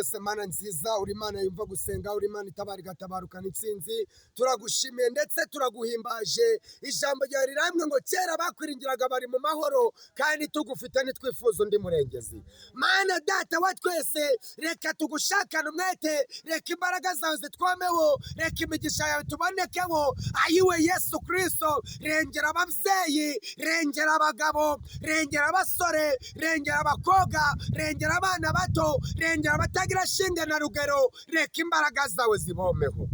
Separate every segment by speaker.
Speaker 1: twese mana nziza, uri Imana yumva gusenga, uri Imana itabara igatabarukana intsinzi. Turagushimiye ndetse turaguhimbaje. Ijambo ryawe riramwe ngo kera bakwiringiraga bari mu mahoro, kandi tugufite ntitwifuza undi murengezi. Mana data wa twese, reka tugushakane umwete, reka imbaraga zawe zitwomeho, reka imigisha yawe tubonekeho. Ayiwe Yesu Kristo, rengera ababyeyi, rengera abagabo, rengera abasore, rengera abakobwa, rengera abana bato, rengera abatagira shinge na rugero, reka imbaraga zawe zibomeho.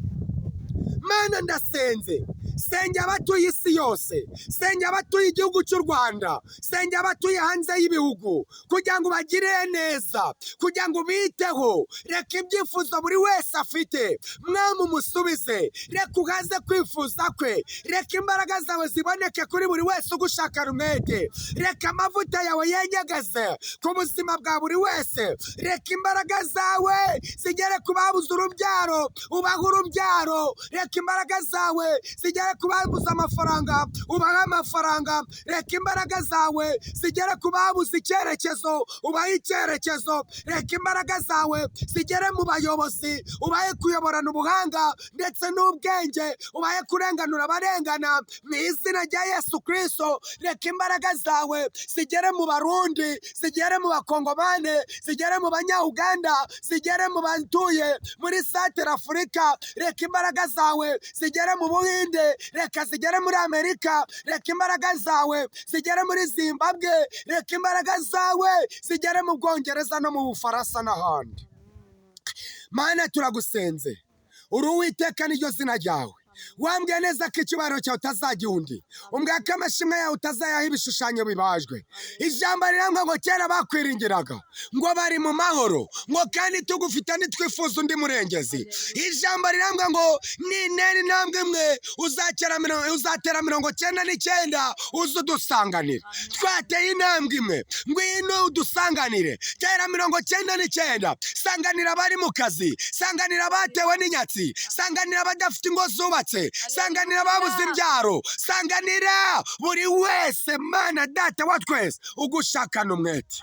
Speaker 1: Mana ndasenze, senge abatuye isi yose, senge abatuye igihugu cy'u Rwanda, senge abatuye hanze y'ibihugu, kugira ngo bagirire neza, kugira ngo biteho. Reka ibyifuzo buri wese afite mwami umusubize, reka uhaze kwifuza kwe, reka imbaraga zawe ziboneke kuri buri wese ugushakana umwete, reka amavuta yawe yenyegeze ku buzima bwa buri wese, reka imbaraga zawe zigere ku babuze urubyaro, ubahe urubyaro, reka imbaraga zawe zigere ku babuze amafaranga, ubahe amafaranga, reka imbaraga zawe zigere ku babuze icyerekezo, ubahe icyerekezo, reka imbaraga zawe zigere mu bayobozi, ubahe kuyoborana ubuhanga ndetse n'ubwenge, ubahe kurenganura abarengana mu izina rya Yesu Kristo. Reka imbaraga zawe zigere mu Barundi, zigere mu Bakongomane, zigere mu Banya-Uganda, zigere mu batuye muri Centre Africa, reka imbaraga zawe zigere mu Buhinde, reka zigere muri Amerika, reka imbaraga zawe zigere muri Zimbabwe, reka imbaraga zawe zigere mu Bwongereza no mu Bufaransa n'ahandi. Mana turagusenze, uri Uwiteka niryo zina ryawe. Wambwiye neza ko icyubahiro cyawe utazagiha undi, umbwira ko amashimwe yawe utazayaha ibishushanyo bibajwe. Ijambo rirambwa ngo kera bakwiringiraga ngo bari mu mahoro, ngo kandi tugufite ntitwifuza undi murengezi. Ijambo rirambwa ngo nintera intambwe imwe uzatera 99 uze udusanganire. Twateye intambwe imwe, ngwino udusanganire, tera 99, sanganira abari mu kazi, sanganira abatewe n'inyatsi, sanganira abadafite ingo zubatse, sanganira ababuze imbyaro, sanganira buri wese. Mana data wa twese, ugushakana umwete.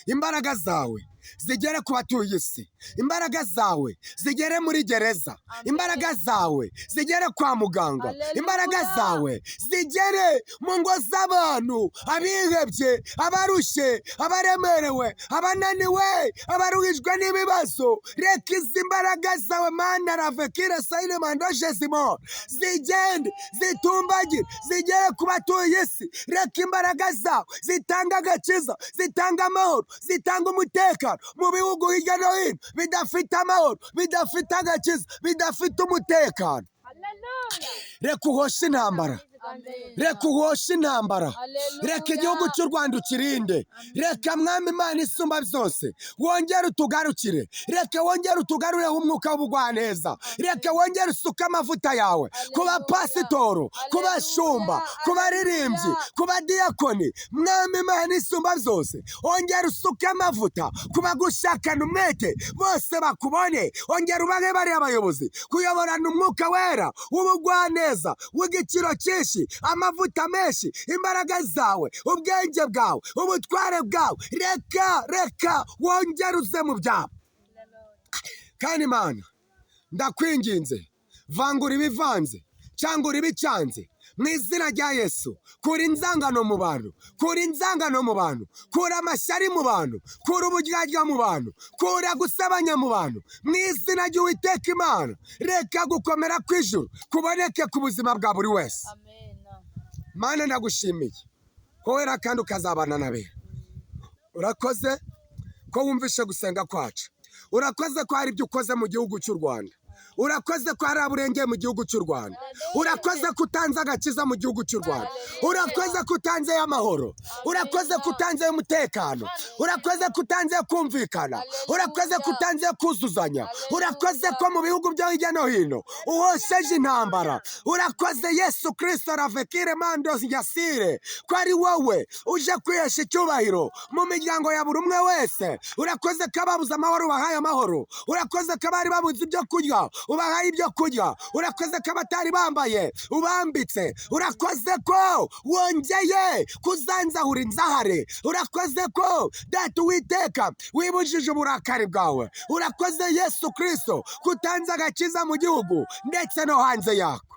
Speaker 1: Imbaraga zawe zigere ku batuye isi, imbaraga zawe zigere muri gereza, imbaraga zawe zigere kwa muganga, imbaraga zawe zigere mu ngo z'abantu, abihebye, abarushye, abaremerewe, abananiwe, abaruhijwe n'ibibazo. Reka izi mbaraga zawe Mana ravekire sayine mandoje zimo zigende zitumbagire, zigere ku batuye isi. Reka imbaraga zawe zitanga agakiza, zitanga amahoro, zitanga umutekano mu bihugu hirya no hino bidafite amahoro, bidafite agakiza, bidafite umutekano. Reka uhoshe intambara, reka uhoshe intambara, reka igihugu cy'u Rwanda ukirinde. Reka mwami Imana isumba byose wongere utugarukire, reka wongere utugarureho umwuka w'ubugwaneza, reka wongere usuke amavuta yawe ku bapasitoro, ku bashumba, ku baririmbyi, ku badiyakoni. Mwami Imana isumba byose wongere usuke amavuta ku bagushakana umwete bose bakubone. Wongere ubahe bari abayobozi kuyoborana umwuka wera w'ubugwaneza w'igiciro cyinshi, amavuta menshi, imbaraga zawe, ubwenge bwawe, ubutware bwawe. Reka wongere uze mu byabo. Kandi Mana ndakwinginze, vangura ibivanze cyangwa ibicanze mu izina rya Yesu. Kura inzangano mu bantu, kura inzangano mu bantu, kura amashyari mu bantu, kura uburyarya mu bantu, kura gusebanya mu bantu mu izina ry'Uwiteka Imana. Reka gukomera kw'ijuru kuboneke ku buzima bwa buri wese. Mana ndagushimiye ko wera kandi ukazabana n'abera. Urakoze ko wumvishe gusenga kwacu, urakoze ko hari ibyo ukoze mu gihugu cy'u Rwanda, urakoze ko hari aburengeye mu gihugu cy'u Rwanda, urakoze ko utanze agakiza mu gihugu cy'u Rwanda, urakoze ko utanze amahoro, urakoze ko utanze umutekano, urakoze ko utanze kumvikana, urakoze ko utanze kuzuzanya, urakoze ko mu bihugu byo hirya no hino uhosheje intambara. Urakoze Yesu Kristo ravekire mandos yasire ko ari wowe uje kwihesha icyubahiro mu miryango ya buri umwe wese. Urakoze ko ababuze amahoro bahaye amahoro, urakoze ko abari babuze ibyo kurya ubahaye ibyo kurya, urakoze ko abatari bambaye ubambitse, urakoze ko wongeye kuzanzahura inzahare, urakoze ko data Uwiteka wibujije uburakari bwawe, urakoze Yesu Kristo kutanze agakiza mu gihugu ndetse no hanze yako,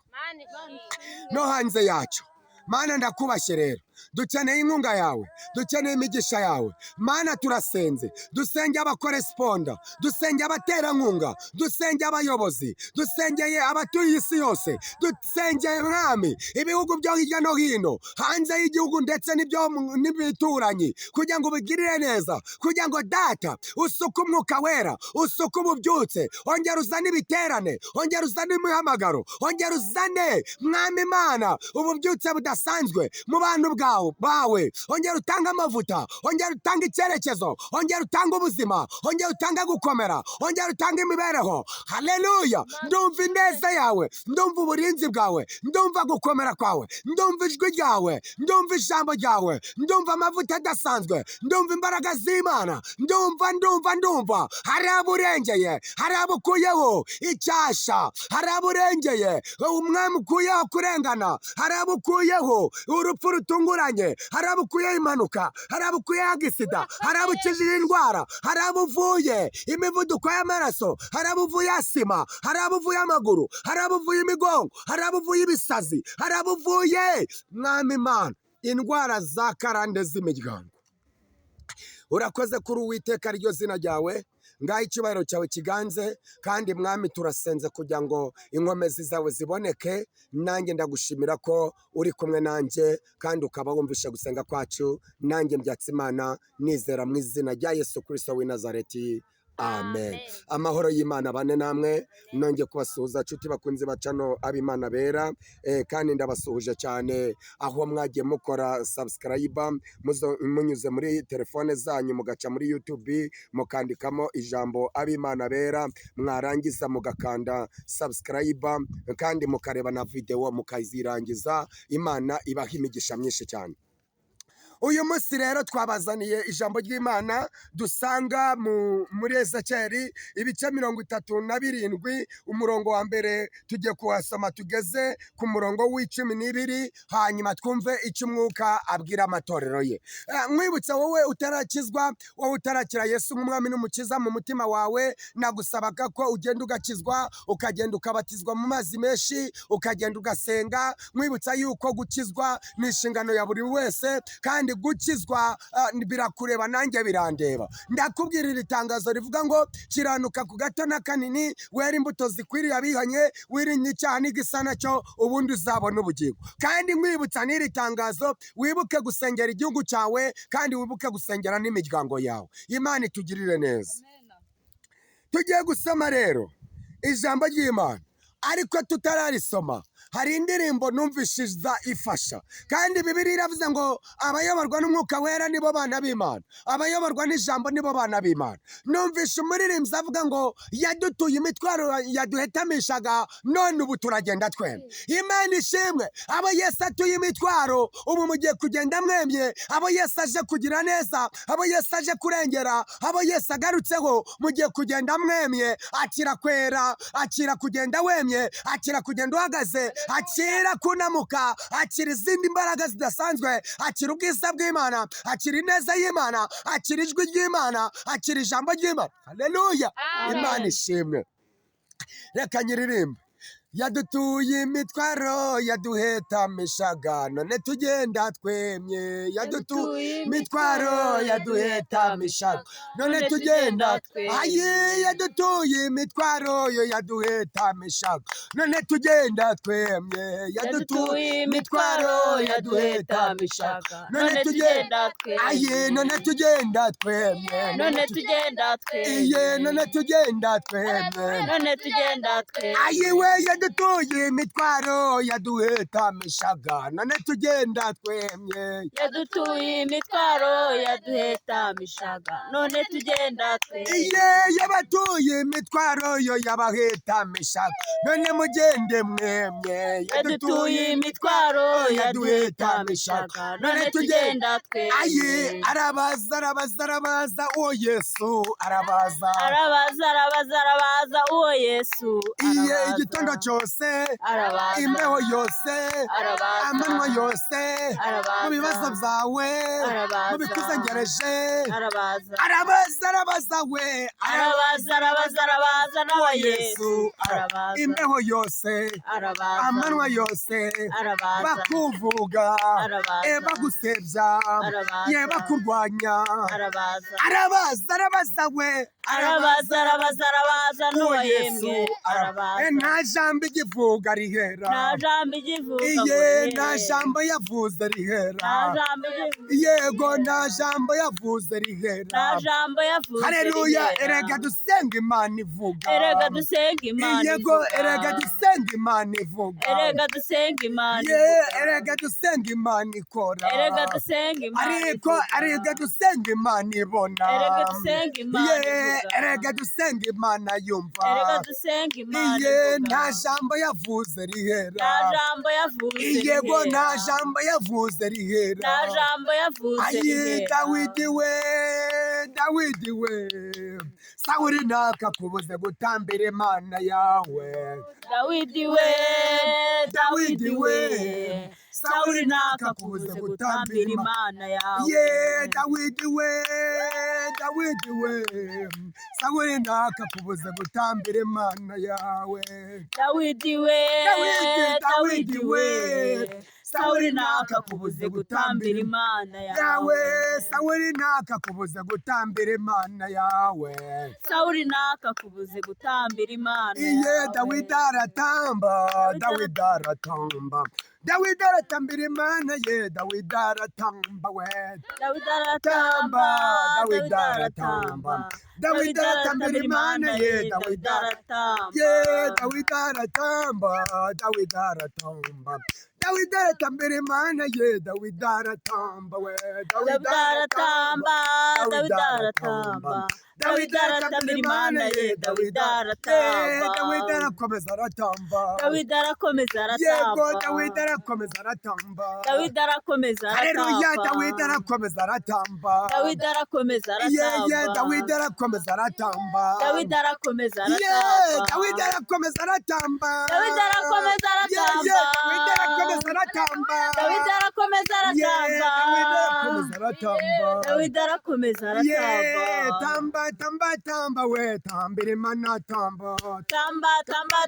Speaker 1: no hanze yacyo. Mana ndakubashye rero, dukeneye inkunga yawe, dukeneye imigisha yawe. Mana turasenze, dusenge abakoresponda, dusenge abaterankunga, dusenge abayobozi, dusengeye abatuye isi yose, dusengeye mwami ibihugu byo hirya no hino, hanze y'igihugu ndetse n'ibituranyi, kugira ngo ubigirire neza, kugira ngo data usuke umwuka wera, usuke ububyutse, ongera uzane ibiterane, ongera uzane imihamagaro, ongera uzane mwami Imana ububyutse budasanzwe mu bantu bawe, ongera utanga amavuta, ongera utanga icyerekezo, ongera utanga ubuzima, ongera utanga gukomera, ongera utanga imibereho. Haleluya! Ndumva ineza yawe, ndumva uburinzi bwawe, ndumva gukomera kwawe, ndumva ijwi ryawe, ndumva ijambo ryawe, ndumva amavuta adasanzwe, ndumva imbaraga z'Imana, ndumva hari aburengeye, hari abukuyeho icyasha, hari aburengeye umwami ukuyeho kurengana, hari abukuyeho urupfu rutunguranye, hari abukuyeho impanuka, hari abukuyeho agisida, hari abukijije indwara, hari abuvuye imivuduko y'amaraso, hari abuvuye asima, hari abuvuye amaguru, hari abuvuye imigongo, hari abuvuye ibisazi, hari abuvuye mwami Imana indwara za karande z'imiryango. Urakoze kuri Uwiteka ryo zina ryawe, ngaho icyubahiro cyawe kiganze, kandi mwami turasenze kugira ngo inkomezi zawe ziboneke. Nanjye ndagushimira ko uri kumwe nanjye kandi ukaba wumvishe gusenga kwacu. Nanjye mbyatse Imana nizera mu izina rya Yesu Kristo w'i Nazareti. Amen. Amahoro y'Imana bane namwe. Nongeye kubasuhuza nshuti bakunzi bacano ab'Imana bera, kandi ndabasuhuje cyane aho mwagiye mukora subscribe munyuze muri telefone zanyu, mugaca muri YouTube mukandikamo ijambo ab'Imana bera, mwarangiza mugakanda subscribe kandi mukareba na video mukazirangiza. Imana ibaha imigisha myinshi cyane. Uyu munsi rero twabazaniye ijambo ry'Imana dusanga muri Ezekiyeli ibice 37 umurongo wa mbere, tugiye kuhasoma tugeze ku murongo w'12, hanyuma twumve icyo umwuka abwira amatorero ye. Mwibutsa wowe utarakizwa, wowe utarakira Yesu nk'umwami n'umukiza mu mutima wawe, nagusabaga ko ugenda ugakizwa, ukagenda ukabatizwa mu mazi menshi, ukagenda ugasenga. Mwibutsa yuko gukizwa ni inshingano ya buri wese, kandi gukizwa birakureba nanjye birandeba. Ndakubwira iri tangazo rivuga ngo kiranuka ku gato na kanini, wera imbuto zikwiriye abihanye, wirinda icyaha n'igisa nacyo, ubundi uzabona ubugingo. Kandi mwibutsa n'iri tangazo, wibuke gusengera igihugu cyawe, kandi wibuke gusengera n'imiryango yawe. Imana itugirire neza. Tugiye gusoma rero ijambo ry'Imana, ariko tutararisoma hari indirimbo numvishiza ifasha. Kandi Bibiliya iravuze ngo abayoborwa n'umwuka wera nibo bana b'Imana, abayoborwa n'ijambo nibo bana b'Imana. Numvisha umuririmbyi avuga ngo yadutuye imitwaro yaduhetamishaga, none ubu turagenda twemye. Imana ishimwe, abo Yesu atuye imitwaro ubu mugiye kugenda mwemye. Abo Yesu aje kugira neza, abo Yesu aje kurengera, abo Yesu agarutseho, mugiye kugenda mwemye. Akira kwera, akira kugenda wemye, akira kugenda uhagaze, akira kunamuka, akira izindi mbaraga zidasanzwe, akira ubwiza bw'Imana, akira ineza y'Imana, akira ijwi ry'Imana, akira ijambo ry'Imana. Haleluya! Imana ishimwe. Reka nyiririmbe. Yadutuye imitwaro yaduhetamishaga, none tugenda twemye. Yadutuye imitwaro yaduhetamishaga, none tugenda twemye. Yadutuye imitwaro yaduhetamishaga, none tugenda twemye. Yadutuye imitwaro yaduhetamishaga, none tugenda twemye. None tugenda twemye. None tugenda twemye. None tugenda twemye. None tugenda twemye. yadutuye imitwaro yaduhetamishaga none tugenda twemye
Speaker 2: yadutuye imitwaro yaduhetamishaga none tugenda twemye
Speaker 1: yabatuye imitwaro yo yabahetamishaga none mugende mwemye
Speaker 2: yadutuye imitwaro yaduhetamishaga none tugenda twemye
Speaker 1: arabaza uwo Yesu arabaza
Speaker 2: uwo Yesu
Speaker 1: igitondo cyose imbeho yose amanywa yose mu bibazo byawe mu bikuzengereje arabaza
Speaker 2: n'uwo Yesu
Speaker 1: imbeho yose amanywa yose bakuvuga bagusebya bakurwanya arabaza
Speaker 2: n'uwo Yesu
Speaker 1: nta jambo igivuga rihera nta jambo yavuze rihera yego nta jambo yavuze rihera haleluya erega dusenga Imana ivuga yego erega dusenga Imana ivuga erega dusenga Imana ikora ariko erega dusenga Imana ibona erega dusenga Imana yumva nta jambo yavuze rihera yego nta jambo yavuze rihera Dawidi we Sawuli ntakakubuze gutambira Imana yawe
Speaker 2: Dawidi we Sawuli ntakakubuze gutambira Imana yawe
Speaker 1: Dawidi we Sawuli ntakakubuze gutambira Imana yawe
Speaker 2: Dawidi we Sawuli ntakakubuze gutambira Imana yawe
Speaker 1: Sawuli ntakakubuze gutambira Imana yawe Dawidi aratamba Dawidi aratambira Imana Dawidi aratamba we Dawidi aratamba Dawidi aratambira Imana Dawidi aratamba Dawidi aratamba Dawidi aratamba Dawidi aratambira Imana Dawidi aratamba we Dawidi aratamba Dawidi aratambira Imana Dawidi aratamba Dawidi arakomeza aratamba yego Dawidi arakomeza aratamba haleluya Dawidi arakomeza aratamba
Speaker 2: Dawidi arakomeza aratamba
Speaker 1: Dawidi arakomeza aratamba
Speaker 2: Dawidi arakomeza aratamba
Speaker 1: Dawidi arakomeza aratamba
Speaker 2: Dawidi arakomeza aratamba
Speaker 1: Dawidi arakomeza aratamba
Speaker 2: Dawidi arakomeza aratamba Dawidi arakomeza aratamba
Speaker 1: tamba we tambira Imana tamba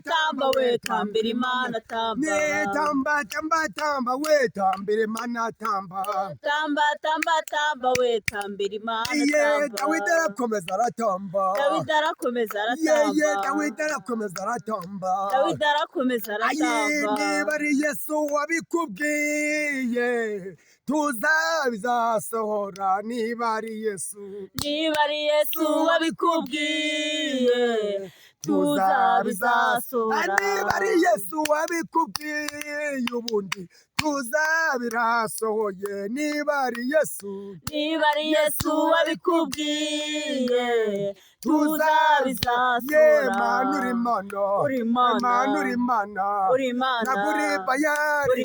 Speaker 2: tamba we tambira Imana
Speaker 1: tamba we tambira Imana tamba
Speaker 2: we tambira Imana
Speaker 1: Dawidi arakomeza aratamba
Speaker 2: Dawidi arakomeza aratamba
Speaker 1: Dawidi arakomeza aratamba
Speaker 2: Dawidi arakomeza aratamba
Speaker 1: niba ari Yesu wabikubwiye tuzabizasohora niba ari Yesu
Speaker 2: wabikubwiye tuzabizasohora
Speaker 1: niba ari Yesu wabikubwiye ubundi tuzabirasohoye niba ari Yesu
Speaker 2: wabikubwiye tuzabizasohora
Speaker 1: uri Imana naguri bayari uri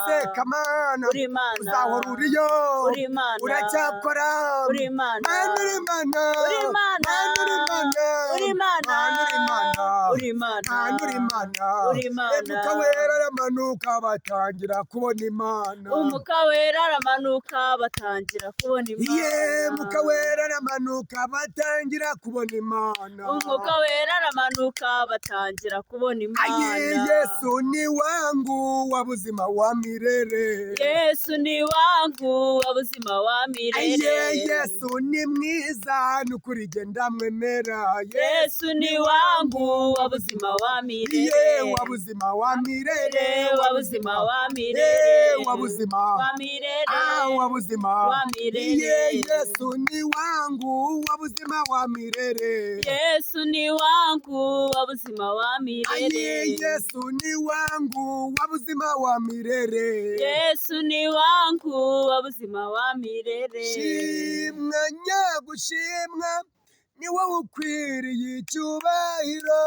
Speaker 1: Sekamana uzahora uriyo uracyakora uri Imana Umwuka wera aramanuka batangira kubona Imana
Speaker 2: Umwuka wera aramanuka batangira kubona Imana
Speaker 1: Umwuka wera aramanuka batangira kubona Imana
Speaker 2: Umwuka wera aramanuka batangira kubona Imana
Speaker 1: Yesu ni wangu wa buzima wa milele
Speaker 2: Yesu ni wangu wa buzima wa milele
Speaker 1: Yesu ni mwiza nukuri genda mwemera
Speaker 2: Yesu ni wangu wa buzima wa milele mirere
Speaker 1: wabuzima wa mirere
Speaker 2: wabuzima wa mirere
Speaker 1: wabuzima
Speaker 2: wa mirere
Speaker 1: wabuzima
Speaker 2: wa mirere
Speaker 1: Yesu ni wangu wabuzima wa mirere
Speaker 2: Yesu ni wangu wabuzima wa mirere
Speaker 1: Yesu ni wangu wabuzima wa mirere
Speaker 2: Yesu ni wangu wabuzima wa mirere
Speaker 1: shimwa nyagushimwa ni wowe ukwiriye icyubahiro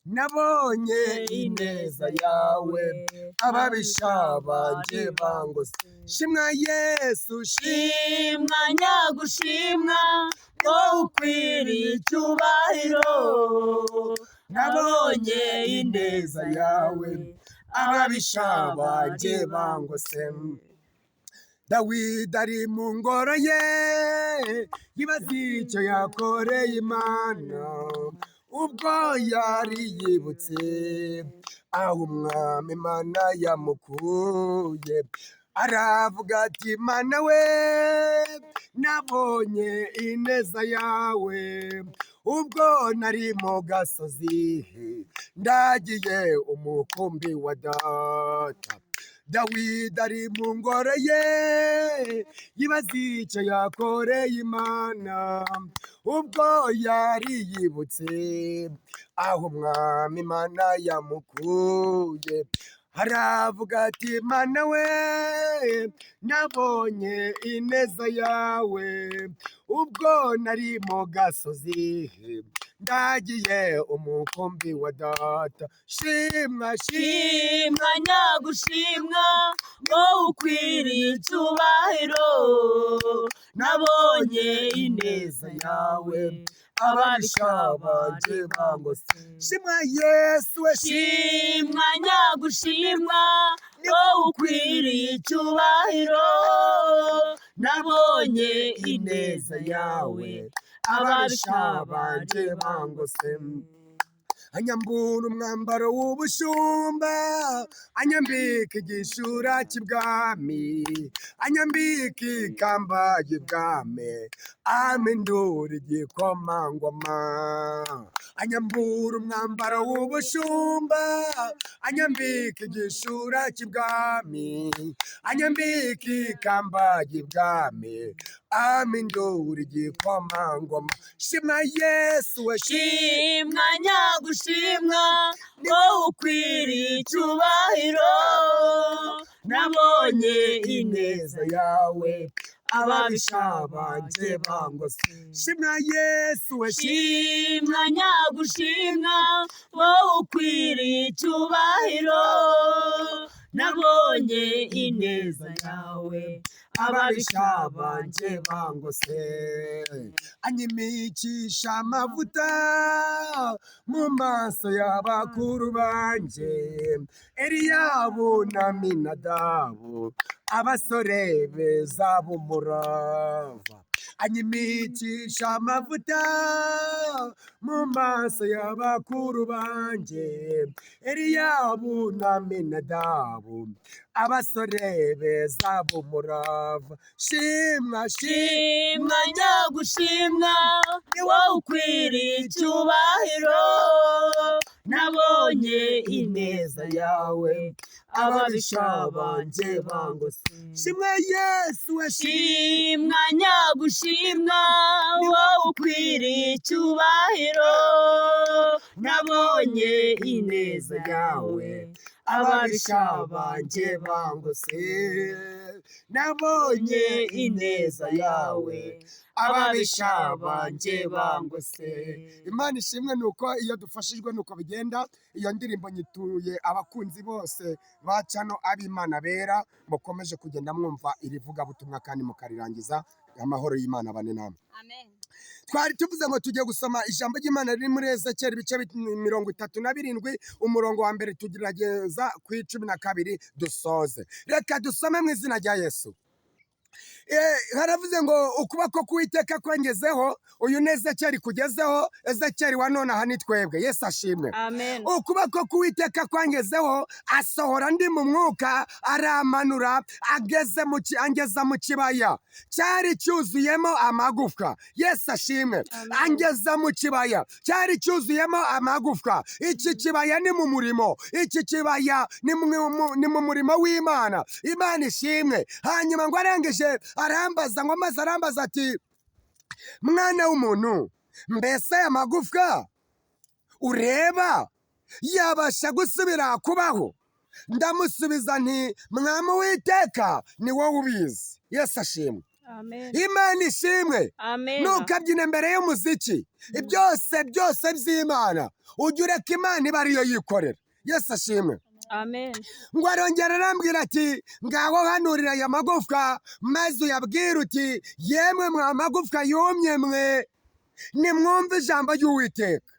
Speaker 1: nabonye ineza yawe ababisha banje bangose shimwa Yesu
Speaker 2: shimwa nyagushimwa wowe ukwiriye icyubahiro nabonye ineza yawe
Speaker 1: ababisha banje bangose Dawidi ari mu ngoro ye yibaza icyo yakoreye Imana ubwo yari yibutse aho umwami Imana yamukuye aravuga ati Mana we nabonye ineza yawe ubwo nari mu gasozi ndagiye umukumbi wa data Dawidi ari mu ngoro ye yibaza icyo yakoreye Imana ubwo yari yibutse aho umwami Imana yamukuye aravuga ati Mana we nabonye ineza yawe ubwo nari mu gasozi ndagiye umukumbi wa data shimwa
Speaker 2: shimwa nyagushimwa wowe ukwiriye icyubahiro nabonye ineza yawe ababisha banje bangose
Speaker 1: shimwa Yesu we
Speaker 2: shimwa nyagushimwa wowe ukwiriye icyubahiro nabonye ineza yawe ababisha banje bangose
Speaker 1: anyambura umwambaro w'ubushumba anyambika igishura cy'ibwami anyambika ikamba y'ibwami amindura igikomangoma anyambura umwambaro w'ubushumba anyambika igishura cy'ibwami anyambika ikamba y'ibwami amindura igikomangoma shimwa Yesu we
Speaker 2: shimwa nyagushimwa wowe ukwiriye icyubahiro nabonye ineza yawe ababisha banje bangose
Speaker 1: shimwa Yesu we
Speaker 2: shimwa nyagushimwa wowe ukwiriye icyubahiro nabonye ineza yawe
Speaker 1: ababisha banje bangose anyimikisha amavuta mu maso y'abakuru banje Eliyabu na Aminadabu abasore beza b'umurava anyimikisha amavuta mu maso y'abakuru banje Eliyabu na Aminadabu abasore beza b'umurava shimwa
Speaker 2: shimwa nyagushimwa ni wowe ukwiriye icyubahiro nabonye ineza yawe ababisha banje bangose
Speaker 1: shimwa Yesu we
Speaker 2: shimwa nyagushimwa wowe ukwiriye icyubahiro nabonye ineza yawe ababisha banje bangose
Speaker 1: nabonye ineza yawe ababisha banje bangose Imana ishimwe nuko iyo dufashijwe nuko bigenda iyo ndirimbo nyituye abakunzi bose bacano ab'Imana bera mukomeje kugenda mwumva iri vuga butumwa kandi mukarirangiza amahoro y'Imana bane namwe
Speaker 2: amen
Speaker 1: twari tuvuze ngo tujye gusoma ijambo ry'Imana riri muri Ezekiyeli ibice 37 umurongo wa mbere tugerageza ku 12 dusoze reka dusome mu izina rya Yesu haravuze ngo ukuboko k'Uwiteka kwangezeho, uyu ni Ezekiyeli kugezeho, Ezekiyeli wa none aha ni twebwe. Yesu ashimwe.
Speaker 2: Amen.
Speaker 1: Ukuboko k'Uwiteka kwangezeho, asohora ndi mu mwuka, aramanura, angeza mu kibaya cyari cyuzuyemo amagufwa. Yesu ashimwe. Angeza mu kibaya cyari cyuzuyemo amagufwa. Iki kibaya ni mu murimo, iki kibaya ni mu murimo w'Imana. Imana ishimwe. Hanyuma ngo arengeje arambaza, ngo maze arambaza ati, mwana w'umuntu, mbese aya magufwa ureba yabasha gusubira kubaho? Ndamusubiza nti, mwami Uwiteka ni wowe ubizi. Yesu ashimwe.
Speaker 2: Amen.
Speaker 1: Imana ishimwe.
Speaker 2: Amen.
Speaker 1: Ntukabyine imbere y'umuziki. Byose by'Imana ujya ureka Imana iba ariyo yikorera. Yesu ashimwe.
Speaker 2: Amen.
Speaker 1: Ngo arongera arambwira ati, ngaho hanurira aya magufwa maze uyabwire uti, yemwe mwa magufwa yumye mwe, nimwumve ijambo ry'Uwiteka.